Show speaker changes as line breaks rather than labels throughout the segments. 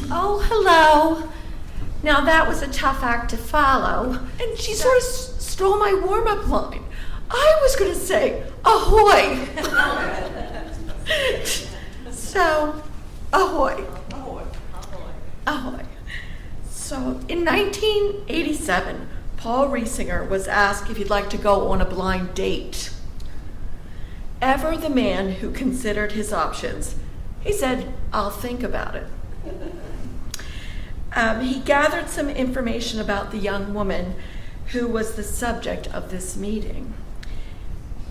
Oh, hello. Now that was a tough act to follow. And she sort of stole my warm-up line. I was going to say, ahoy. So, ahoy.
Ahoy. Ahoy.
Ahoy. So, in 1987, Paul Reisinger was asked if he'd like to go on a blind date. Ever the man who considered his options, he said, I'll think about it. He gathered some information about the young woman who was the subject of this meeting.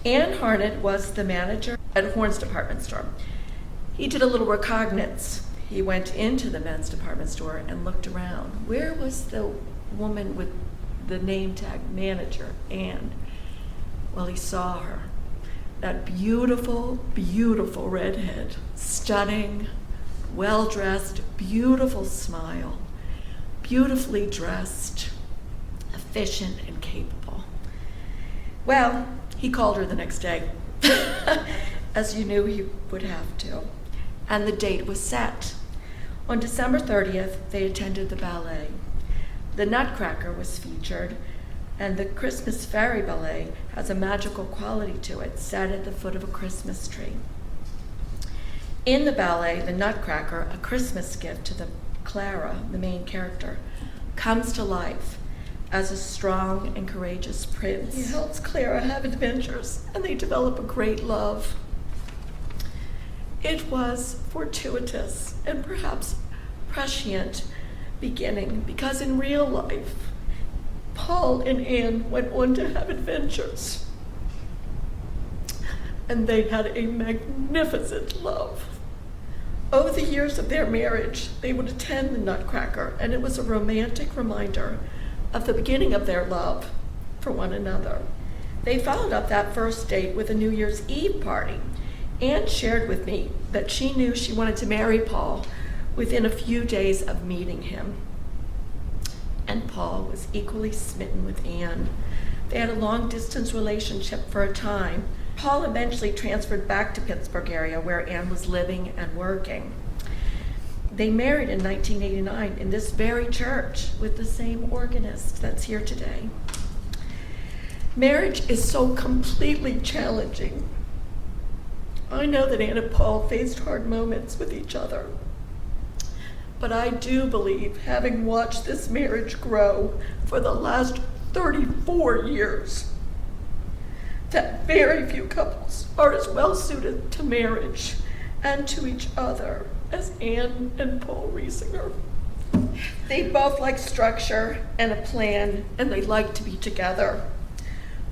Ann Harnett was the manager at Horn's department store. He did a little recognizance. He went into the men's department store and looked around. Where was the woman with the name tag manager, Ann? Well, he saw her. That beautiful, beautiful redhead, stunning, well-dressed, beautiful smile, beautifully dressed, efficient and capable. Well, he called her the next day, as you knew he would have to, and the date was set. On December 30th, they attended the ballet. The Nutcracker was featured, and the Christmas Fairy Ballet has a magical quality to it, set at the foot of a Christmas tree. In the ballet, the Nutcracker, a Christmas gift to the Clara, the main character, comes to life as a strong and courageous prince. He helps Clara have adventures, and they develop a great love. It was fortuitous and perhaps prescient beginning, because in real life, Paul and Ann went on to have adventures. And they had a magnificent love. Over the years of their marriage, they would attend the Nutcracker, and it was a romantic reminder of the beginning of their love for one another. They followed up that first date with a New Year's Eve party. Ann shared with me that she knew she wanted to marry Paul within a few days of meeting him. And Paul was equally smitten with Ann. They had a long-distance relationship for a time. Paul eventually transferred back to Pittsburgh area where Ann was living and working. They married in 1989 in this very church with the same organist that's here today. Marriage is so completely challenging. I know that Ann and Paul faced hard moments with each other. But I do believe, having watched this marriage grow for the last 34 years, that very few couples are as well suited to marriage and to each other as Ann and Paul Reisinger. They both like structure and a plan, and they like to be together.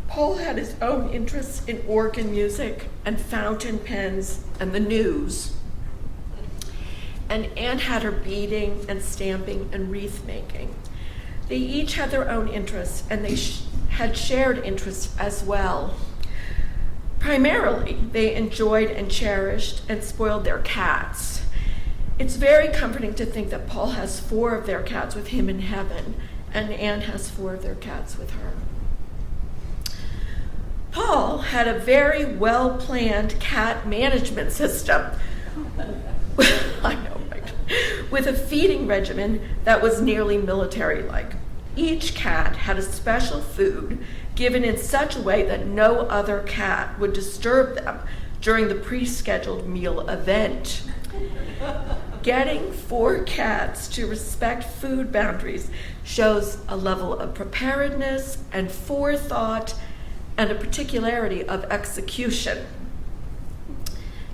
Paul had his own interests in organ music and fountain pens and the news. And Ann had her beading and stamping and wreath making. They each had their own interests, and they had shared interests as well. Primarily, they enjoyed and cherished and spoiled their cats. It's very comforting to think that Paul has 4 of their cats with him in heaven, and Ann has 4 of their cats with her. Paul had a very well-planned cat management system. I know, right? With a feeding regimen that was nearly military-like. Each cat had a special food given in such a way that no other cat would disturb them during the pre-scheduled meal event. Getting 4 cats to respect food boundaries shows a level of preparedness and forethought and a particularity of execution.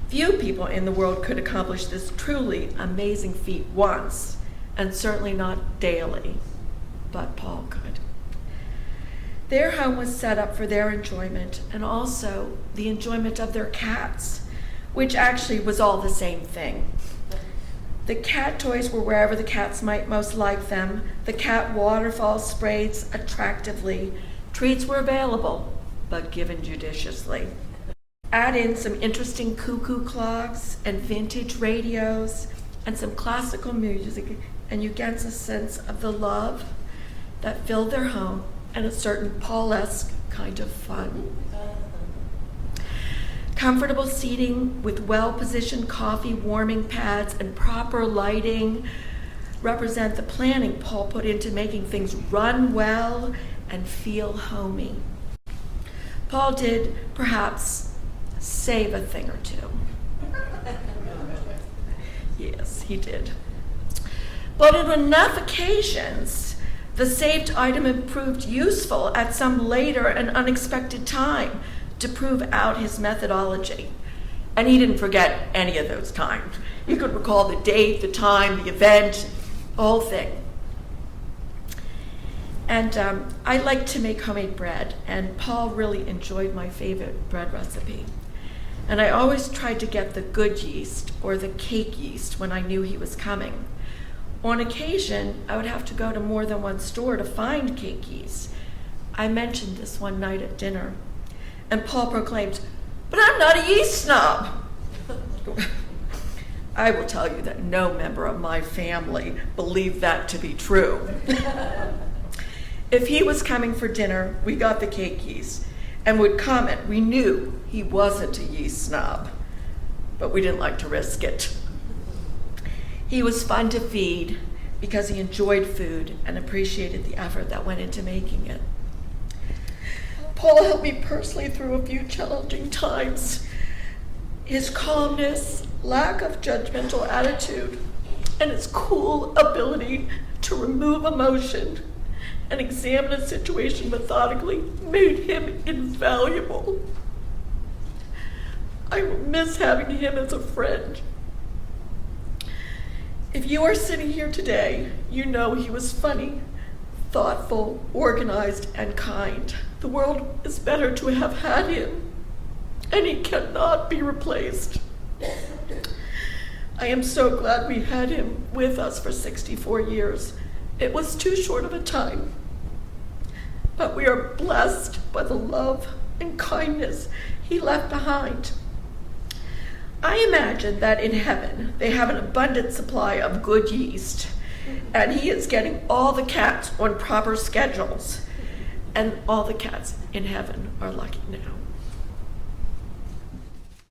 Few people in the world could accomplish this truly amazing feat once, and certainly not daily, but Paul could. Their home was set up for their enjoyment and also the enjoyment of their cats, which actually was all the same thing. The cat toys were wherever the cats might most like them. The cat waterfall sprayed attractively. Treats were available, but given judiciously. Add in some interesting cuckoo clocks and vintage radios and some classical music, and you get a sense of the love that filled their home and a certain Paul-esque kind of fun. Comfortable seating with well-positioned coffee warming pads and proper lighting represent the planning Paul put into making things run well and feel homey. Paul did perhaps save a thing or two. Yes, he did. But on enough occasions, the saved item proved useful at some later and unexpected time to prove out his methodology. And he didn't forget any of those times. He could recall the date, the time, the event, the whole thing. And I like to make homemade bread, and Paul really enjoyed my favorite bread recipe. And I always tried to get the good yeast or the cake yeast when I knew he was coming. On occasion, I would have to go to more than one store to find cake yeast. I mentioned this one night at dinner, and Paul proclaimed, "But I'm not a yeast snob." I will tell you that no member of my family believed that to be true. If he was coming for dinner, we got the cake yeast and would comment. We knew he wasn't a yeast snob, but we didn't like to risk it. He was fun to feed because he enjoyed food and appreciated the effort that went into making it. Paul helped me personally through a few challenging times. His calmness, lack of judgmental attitude, and his cool ability to remove emotion and examine a situation methodically made him invaluable. I will miss having him as a friend. If you are sitting here today, you know he was funny, thoughtful, organized, and kind. The world is better to have had him, and he cannot be replaced. I am so glad we had him with us for 64 years. It was too short of a time, but we are blessed by the love and kindness he left behind. I imagine that in heaven they have an abundant supply of good yeast, and he is getting all the cats on proper schedules, and all the cats in heaven are lucky now.